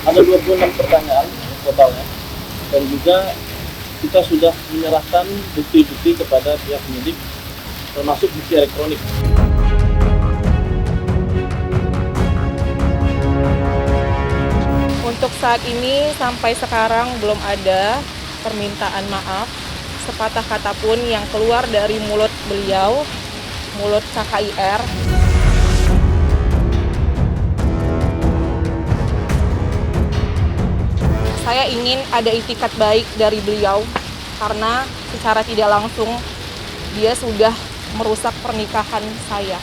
Ada 26 pertanyaan totalnya, dan juga kita sudah menyerahkan bukti-bukti kepada pihak penyidik, termasuk bukti elektronik. Untuk saat ini sampai sekarang belum ada permintaan maaf sepatah kata pun yang keluar dari mulut beliau, mulut KKIR. Saya ingin ada itikat baik dari beliau karena secara tidak langsung dia sudah merusak pernikahan saya,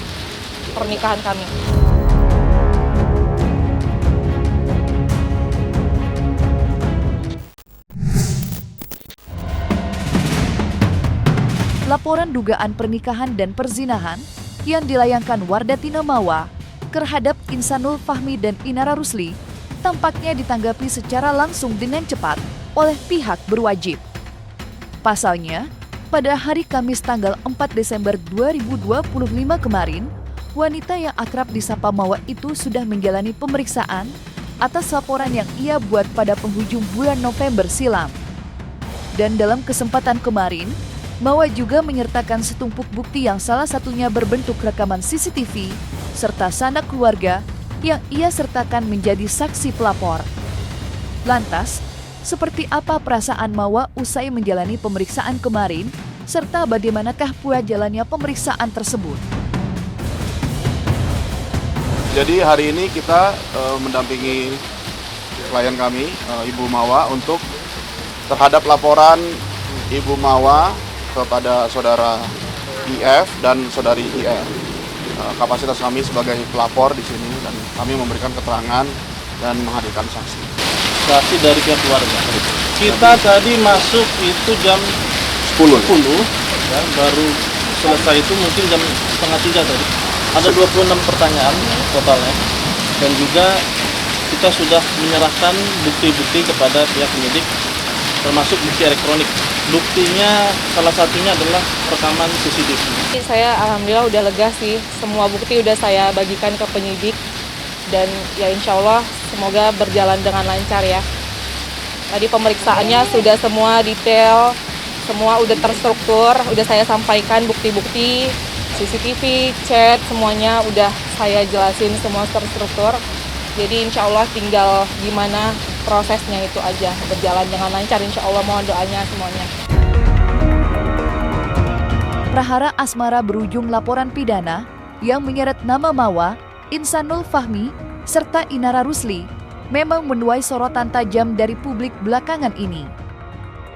pernikahan kami. Laporan dugaan pernikahan dan perzinahan yang dilayangkan Wardah Tinamawa terhadap Insanul Fahmi dan Inara Rusli tampaknya ditanggapi secara langsung dengan cepat oleh pihak berwajib. Pasalnya, pada hari Kamis tanggal 4 Desember 2025 kemarin, wanita yang akrab disapa Mawa itu sudah menjalani pemeriksaan atas laporan yang ia buat pada penghujung bulan November silam. Dan dalam kesempatan kemarin, Mawa juga menyertakan setumpuk bukti yang salah satunya berbentuk rekaman CCTV serta sanak keluarga yang ia sertakan menjadi saksi pelapor. Lantas, seperti apa perasaan Mawa usai menjalani pemeriksaan kemarin, serta bagaimanakah pula jalannya pemeriksaan tersebut? Jadi hari ini kita mendampingi klien kami, Ibu Mawa, untuk terhadap laporan Ibu Mawa kepada saudara IF dan saudari IR. Kapasitas kami sebagai pelapor di sini dan kami memberikan keterangan dan menghadirkan saksi. Saksi dari pihak keluarga. Kita tadi masuk itu jam 10, ya, baru selesai itu mungkin jam setengah 3 tadi. Ada 26 pertanyaan totalnya, dan juga kita sudah menyerahkan bukti-bukti kepada pihak penyidik, termasuk bukti elektronik. Buktinya salah satunya adalah rekaman CCTV. Saya alhamdulillah udah lega sih, semua bukti udah saya bagikan ke penyidik dan ya insya Allah semoga berjalan dengan lancar ya. Tadi pemeriksaannya sudah semua detail, semua udah terstruktur, udah saya sampaikan bukti-bukti, CCTV, chat, semuanya udah saya jelasin semua terstruktur. Jadi insya Allah tinggal gimana prosesnya itu aja, berjalan dengan lancar insya Allah, mohon doanya semuanya. Prahara asmara berujung laporan pidana yang menyeret nama Mawa, Insanul Fahmi, serta Inara Rusli memang menuai sorotan tajam dari publik belakangan ini.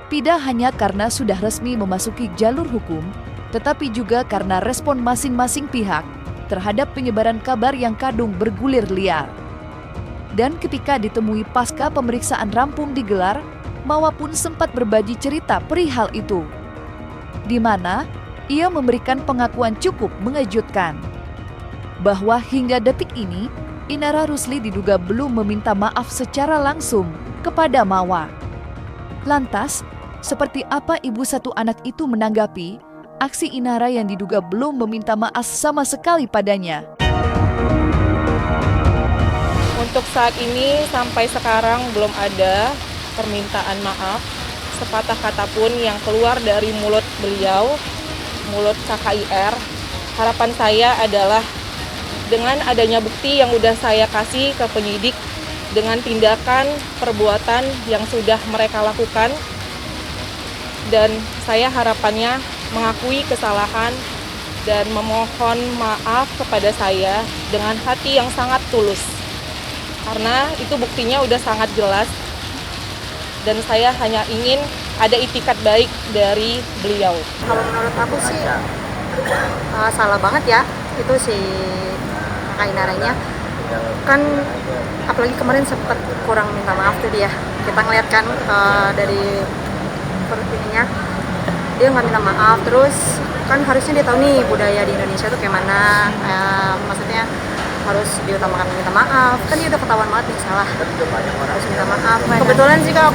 Tidak hanya karena sudah resmi memasuki jalur hukum, tetapi juga karena respon masing-masing pihak terhadap penyebaran kabar yang kadung bergulir liar. Dan ketika ditemui pasca pemeriksaan rampung digelar, Mawa pun sempat berbagi cerita perihal itu, di mana ia memberikan pengakuan cukup mengejutkan, bahwa hingga detik ini, Inara Rusli diduga belum meminta maaf secara langsung kepada Mawa. Lantas, seperti apa ibu satu anak itu menanggapi aksi Inara yang diduga belum meminta maaf sama sekali padanya? Untuk saat ini sampai sekarang belum ada permintaan maaf sepatah kata pun yang keluar dari mulut beliau, mulut KKIR. Harapan saya adalah dengan adanya bukti yang udah saya kasih ke penyidik, dengan tindakan perbuatan yang sudah mereka lakukan, dan saya harapannya mengakui kesalahan dan memohon maaf kepada saya dengan hati yang sangat tulus. Karena itu buktinya udah sangat jelas dan saya hanya ingin ada itikat baik dari beliau. Kalau menurut aku sih salah banget ya itu si kakak Inaranya, kan apalagi kemarin sempat kurang minta maaf tuh dia. Kita ngeliat kan dari ininya dia nggak minta maaf, terus kan harusnya dia tahu nih budaya di Indonesia tuh kayak mana, maksudnya harus diutamakan minta maaf, kan dia udah ketahuan banget nih salah, harus minta maaf. Kebetulan sih kalau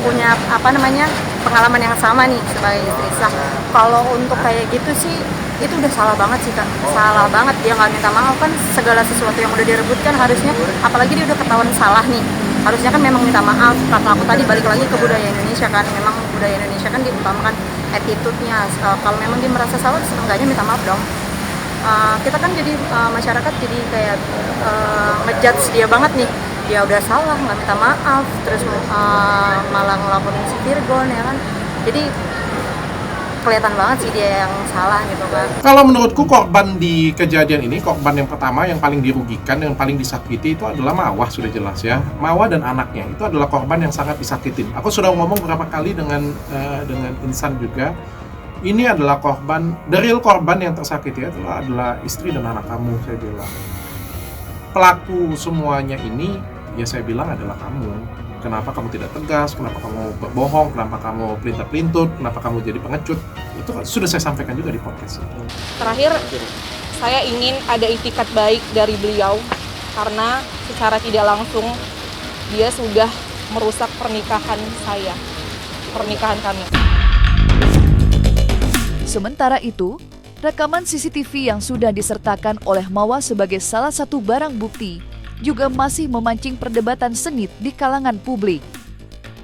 punya apa namanya pengalaman yang sama nih sebagai istri sah. Kalau untuk kayak gitu sih itu udah salah banget sih Kak, salah banget. Dia nggak minta maaf kan, segala sesuatu yang udah direbutkan harusnya, apalagi dia udah ketahuan salah nih, harusnya kan memang minta maaf. Kata aku tadi balik lagi ke budaya Indonesia kan, memang budaya Indonesia kan diutamakan attitude-nya. Kalau memang dia merasa salah, seenggaknya minta maaf dong. Kita kan jadi masyarakat jadi kayak ngejudge dia banget nih, dia udah salah nggak minta maaf, terus malah ngelaporin si Virgon ya kan, jadi kelihatan banget sih dia yang salah gitu kan. Kalau menurutku korban di kejadian ini, korban yang pertama yang paling dirugikan, yang paling disakiti itu adalah Mawah, sudah jelas ya. Mawah dan anaknya itu adalah korban yang sangat disakitin. Aku sudah ngomong beberapa kali dengan Insan juga. Ini adalah korban, the real korban yang tersakiti adalah istri dan anak kamu, saya bilang. Pelaku semuanya ini, ya saya bilang adalah kamu. Kenapa kamu tidak tegas, kenapa kamu berbohong, kenapa kamu pelintut-pelintut, kenapa kamu jadi pengecut. Itu sudah saya sampaikan juga di podcast. Terakhir, saya ingin ada itikat baik dari beliau karena secara tidak langsung dia sudah merusak pernikahan saya, pernikahan kami. Sementara itu, rekaman CCTV yang sudah disertakan oleh Mawah sebagai salah satu barang bukti juga masih memancing perdebatan sengit di kalangan publik.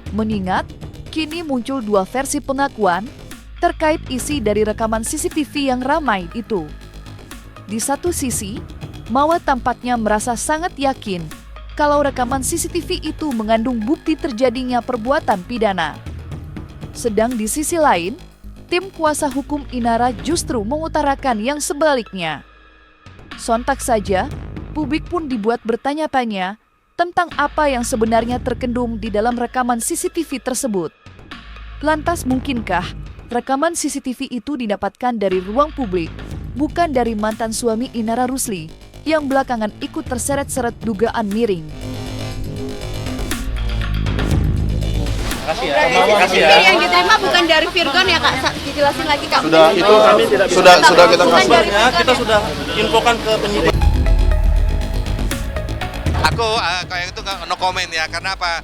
Mengingat, kini muncul dua versi pengakuan terkait isi dari rekaman CCTV yang ramai itu. Di satu sisi, Mawah tampaknya merasa sangat yakin kalau rekaman CCTV itu mengandung bukti terjadinya perbuatan pidana. Sedang di sisi lain, tim kuasa hukum Inara justru mengutarakan yang sebaliknya. Sontak saja, publik pun dibuat bertanya-tanya tentang apa yang sebenarnya terkandung di dalam rekaman CCTV tersebut. Lantas mungkinkah rekaman CCTV itu didapatkan dari ruang publik, bukan dari mantan suami Inara Rusli yang belakangan ikut terseret-seret dugaan miring? Makasih ya. CCTV yang diterima bukan dari Virgon ya Kak? Dijelasin lagi Kak. Sudah itu Kami tidak bisa. sudah kita kasih. Sebenarnya kita sudah infokan ke penyidik. Aku kayak itu no comment ya, karena apa?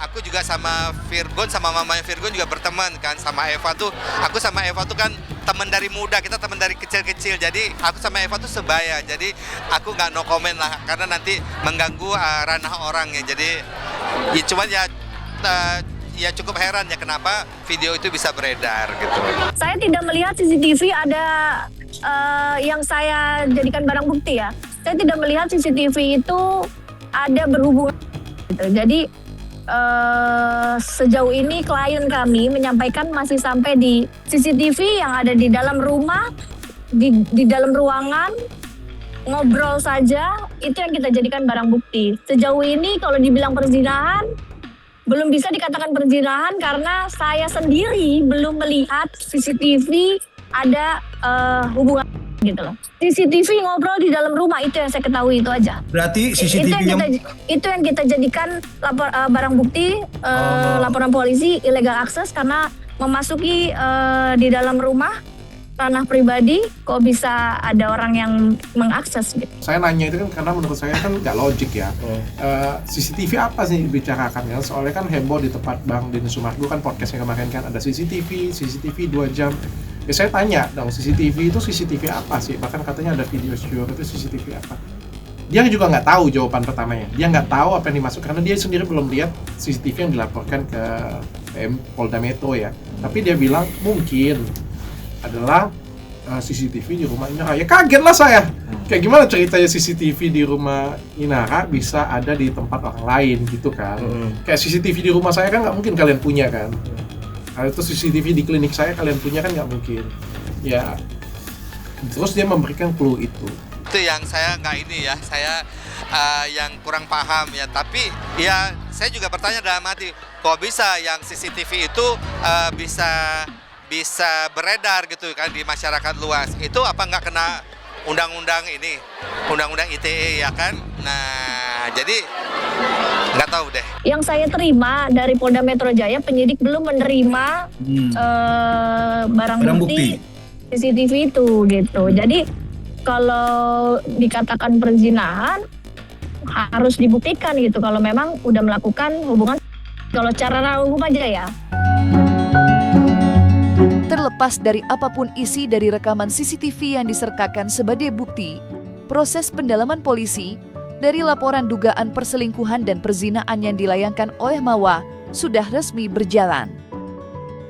Aku juga sama Virgon, sama mamanya Virgon juga berteman kan, sama Eva tuh. Aku sama Eva tuh kan teman dari muda, kita teman dari kecil-kecil. Jadi aku sama Eva tuh sebaya. Jadi aku nggak no comment lah, karena nanti mengganggu ranah orang ya. Jadi ya cuman ya cukup heran ya kenapa video itu bisa beredar gitu. Saya tidak melihat CCTV ada yang saya jadikan barang bukti ya. Saya tidak melihat CCTV itu ada berhubungan gitu. Jadi sejauh ini klien kami menyampaikan masih sampai di CCTV yang ada di dalam rumah, di dalam ruangan, ngobrol saja, itu yang kita jadikan barang bukti. Sejauh ini kalau dibilang perzinahan, belum bisa dikatakan perzinahan karena saya sendiri belum melihat CCTV ada hubungan gitu loh. CCTV ngobrol di dalam rumah, itu yang saya ketahui, itu aja. Berarti CCTV itu yang kita jadikan barang bukti, laporan polisi illegal access karena memasuki di dalam rumah ranah pribadi, kok bisa ada orang yang mengakses gitu. Saya nanya itu kan karena menurut saya kan nggak logik ya. CCTV apa sih dibicarakan ya? Soalnya kan heboh di tempat Bang Denny Sumargo kan podcastnya kemarin kan ada CCTV 2 jam. Ya saya tanya dong, CCTV itu CCTV apa sih? Bahkan katanya ada video show itu CCTV apa? Dia juga nggak tahu jawaban pertamanya. Dia nggak tahu apa yang dimaksud karena dia sendiri belum lihat CCTV yang dilaporkan ke Polda Metro ya. Tapi dia bilang mungkin adalah CCTV di rumah Inara. Ya kaget lah saya. Kayak gimana ceritanya CCTV di rumah Inara bisa ada di tempat orang lain gitu kan. Kayak CCTV di rumah saya kan nggak mungkin kalian punya kan. Itu CCTV di klinik saya kalian punya kan nggak mungkin. Ya terus dia memberikan clue itu. Itu yang saya nggak ini ya, saya yang kurang paham ya. Tapi ya saya juga bertanya dalam hati, kok bisa yang CCTV itu bisa beredar gitu kan di masyarakat luas. Itu apa nggak kena undang-undang ini, undang-undang ITE ya kan? Nah, jadi nggak tahu deh. Yang saya terima dari Polda Metro Jaya, penyidik belum menerima barang bukti CCTV itu gitu. Jadi kalau dikatakan perzinahan harus dibuktikan gitu kalau memang udah melakukan hubungan, kalau cara hukum aja ya. Terlepas dari apapun isi dari rekaman CCTV yang disertakan sebagai bukti, proses pendalaman polisi dari laporan dugaan perselingkuhan dan perzinaan yang dilayangkan oleh Mawa sudah resmi berjalan.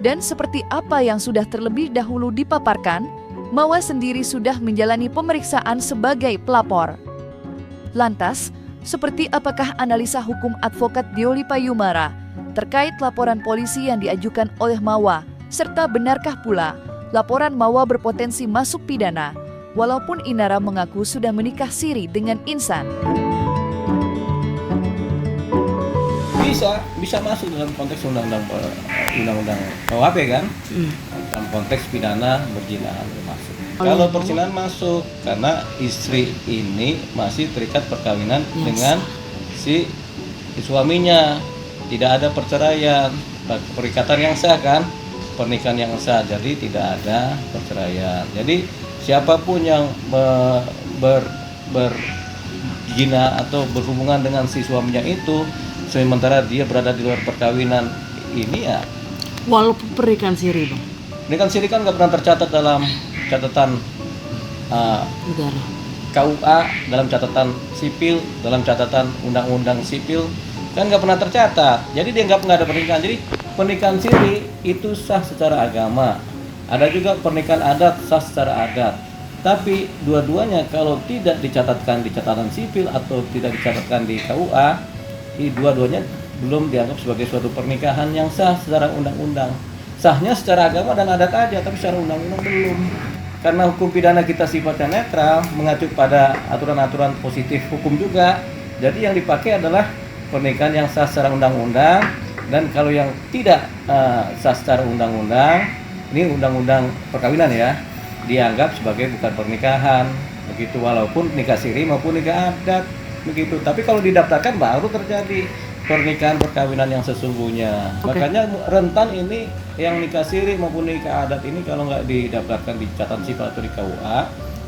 Dan seperti apa yang sudah terlebih dahulu dipaparkan, Mawa sendiri sudah menjalani pemeriksaan sebagai pelapor. Lantas, seperti apakah analisa hukum advokat Dioli Payumara terkait laporan polisi yang diajukan oleh Mawa, serta benarkah pula laporan Mawa berpotensi masuk pidana, walaupun Inara mengaku sudah menikah siri dengan Insan? Bisa masuk dalam konteks undang-undang KUHP kan, dalam konteks pidana berzinahan masuk. Kalau perzinahan masuk karena istri ini masih terikat perkawinan dengan si suaminya, tidak ada perceraian, perikatan yang sah kan, pernikahan yang sah, jadi tidak ada perceraian. Jadi siapapun yang berzina atau berhubungan dengan si suaminya itu, sementara dia berada di luar perkawinan ini ya. Walaupun pernikahan siri, Bang. Pernikahan siri kan nggak pernah tercatat dalam catatan Negara. KUA, dalam catatan sipil, dalam catatan undang-undang sipil, kan nggak pernah tercatat. Jadi dia nggak ada pernikahan. Jadi pernikahan siri itu sah secara agama. Ada juga pernikahan adat sah secara adat. Tapi dua-duanya kalau tidak dicatatkan di catatan sipil atau tidak dicatatkan di KUA, dua-duanya belum dianggap sebagai suatu pernikahan yang sah secara undang-undang. Sahnya secara agama dan adat aja, tapi secara undang-undang belum. Karena hukum pidana kita sifatnya netral, mengacu pada aturan-aturan positif hukum juga. Jadi yang dipakai adalah pernikahan yang sah secara undang-undang, dan kalau yang tidak sah secara undang-undang, ini undang-undang perkawinan ya, dianggap sebagai bukan pernikahan, begitu, walaupun nikah siri maupun nikah adat, begitu. Tapi kalau didaftarkan baru terjadi pernikahan perkawinan yang sesungguhnya. Makanya rentan ini yang nikah siri maupun nikah adat ini kalau nggak didaftarkan di catatan sipil atau di KUA,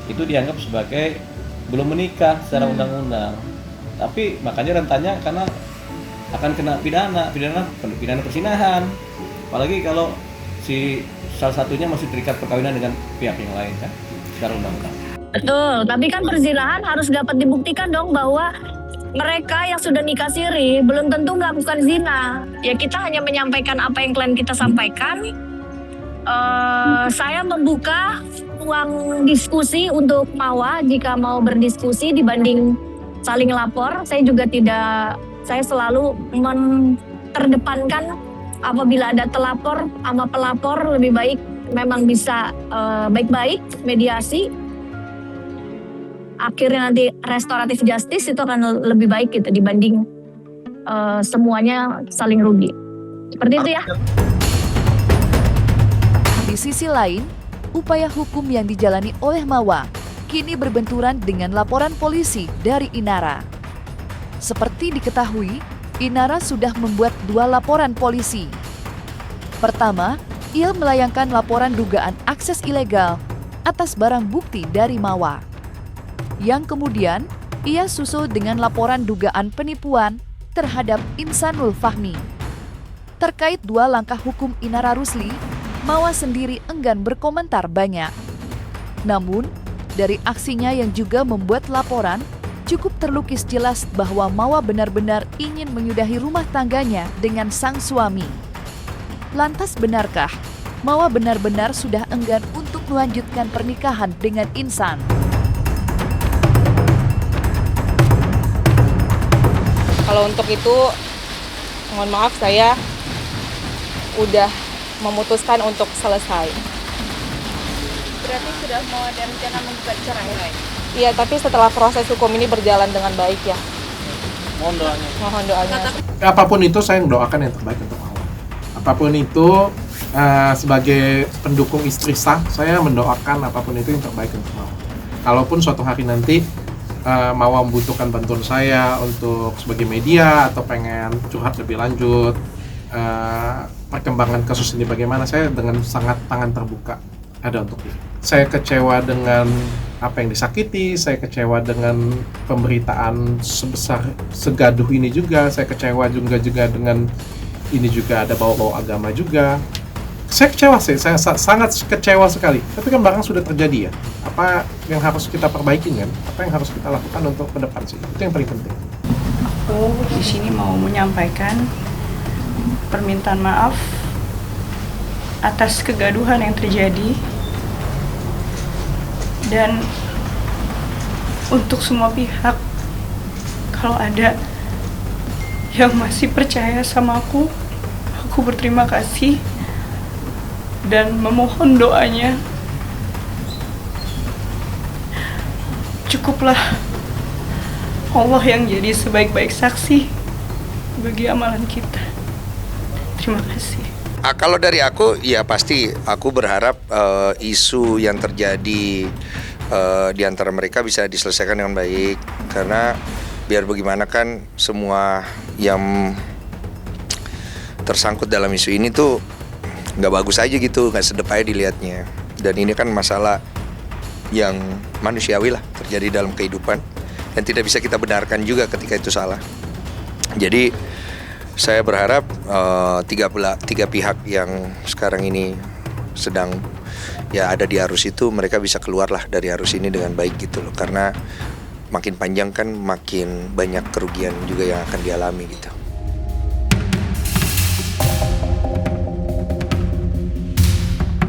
itu dianggap sebagai belum menikah secara undang-undang. Tapi makanya rentannya karena akan kena pidana persinahan. Apalagi kalau si salah satunya masih terikat perkawinan dengan pihak yang lain kan secara undang-undang. Betul, tapi kan perzinahan harus dapat dibuktikan dong bahwa mereka yang sudah nikah siri belum tentu melakukan zina. Ya kita hanya menyampaikan apa yang klien kita sampaikan. Saya membuka ruang diskusi untuk Mawa jika mau berdiskusi dibanding saling lapor. Saya juga tidak, saya selalu terdepankan apabila ada telapor sama pelapor lebih baik memang bisa baik-baik mediasi. Akhirnya nanti restoratif justice itu akan lebih baik gitu dibanding semuanya saling rugi. Seperti itu ya. Di sisi lain, upaya hukum yang dijalani oleh Mawa kini berbenturan dengan laporan polisi dari Inara. Seperti diketahui, Inara sudah membuat 2 laporan polisi. Pertama, ia melayangkan laporan dugaan akses ilegal atas barang bukti dari Mawa. Yang kemudian, ia susul dengan laporan dugaan penipuan terhadap Insanul Fahmi. Terkait 2 langkah hukum Inara Rusli, Mawa sendiri enggan berkomentar banyak. Namun, dari aksinya yang juga membuat laporan, cukup terlukis jelas bahwa Mawa benar-benar ingin menyudahi rumah tangganya dengan sang suami. Lantas benarkah Mawa benar-benar sudah enggan untuk melanjutkan pernikahan dengan Insan? Kalau untuk itu, mohon maaf saya udah memutuskan untuk selesai. Berarti sudah mau ada rencana menggugat cerai? Iya, tapi setelah proses hukum ini berjalan dengan baik ya. Mohon doanya. Mohon doanya. Apapun itu saya mendoakan yang terbaik untuk Mawa. Apapun itu sebagai pendukung istri sah, saya mendoakan apapun itu yang terbaik untuk Mawa. Kalaupun suatu hari nanti Mawa membutuhkan bantuan saya untuk sebagai media atau pengen curhat lebih lanjut, perkembangan kasus ini bagaimana, saya dengan sangat tangan terbuka ada untuk itu. Saya kecewa dengan apa yang disakiti, saya kecewa dengan pemberitaan sebesar segaduh ini juga, saya kecewa juga dengan ini juga ada bau-bau agama juga. Saya kecewa sih, saya sangat kecewa sekali. Tapi kan barang sudah terjadi ya. Apa yang harus kita perbaikin kan? Apa yang harus kita lakukan untuk ke depan sih? Itu yang paling penting. Aku di sini mau menyampaikan permintaan maaf atas kegaduhan yang terjadi, dan untuk semua pihak, kalau ada yang masih percaya sama aku berterima kasih dan memohon doanya. Cukuplah Allah yang jadi sebaik-baik saksi bagi amalan kita. Terima kasih. Kalau dari aku, ya pasti aku berharap isu yang terjadi di antara mereka bisa diselesaikan dengan baik. Karena biar bagaimana kan semua yang tersangkut dalam isu ini tuh nggak bagus aja gitu, nggak sedep aja dilihatnya. Dan ini kan masalah yang manusiawi lah, terjadi dalam kehidupan, dan tidak bisa kita benarkan juga ketika itu salah. Jadi saya berharap tiga pihak yang sekarang ini sedang ya ada di arus itu, mereka bisa keluarlah dari arus ini dengan baik gitu loh. Karena makin panjang kan makin banyak kerugian juga yang akan dialami gitu.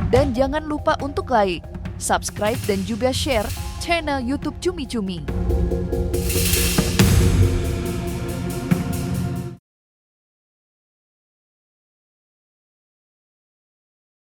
Dan jangan lupa untuk like, subscribe dan juga share channel YouTube Cumi Cumi.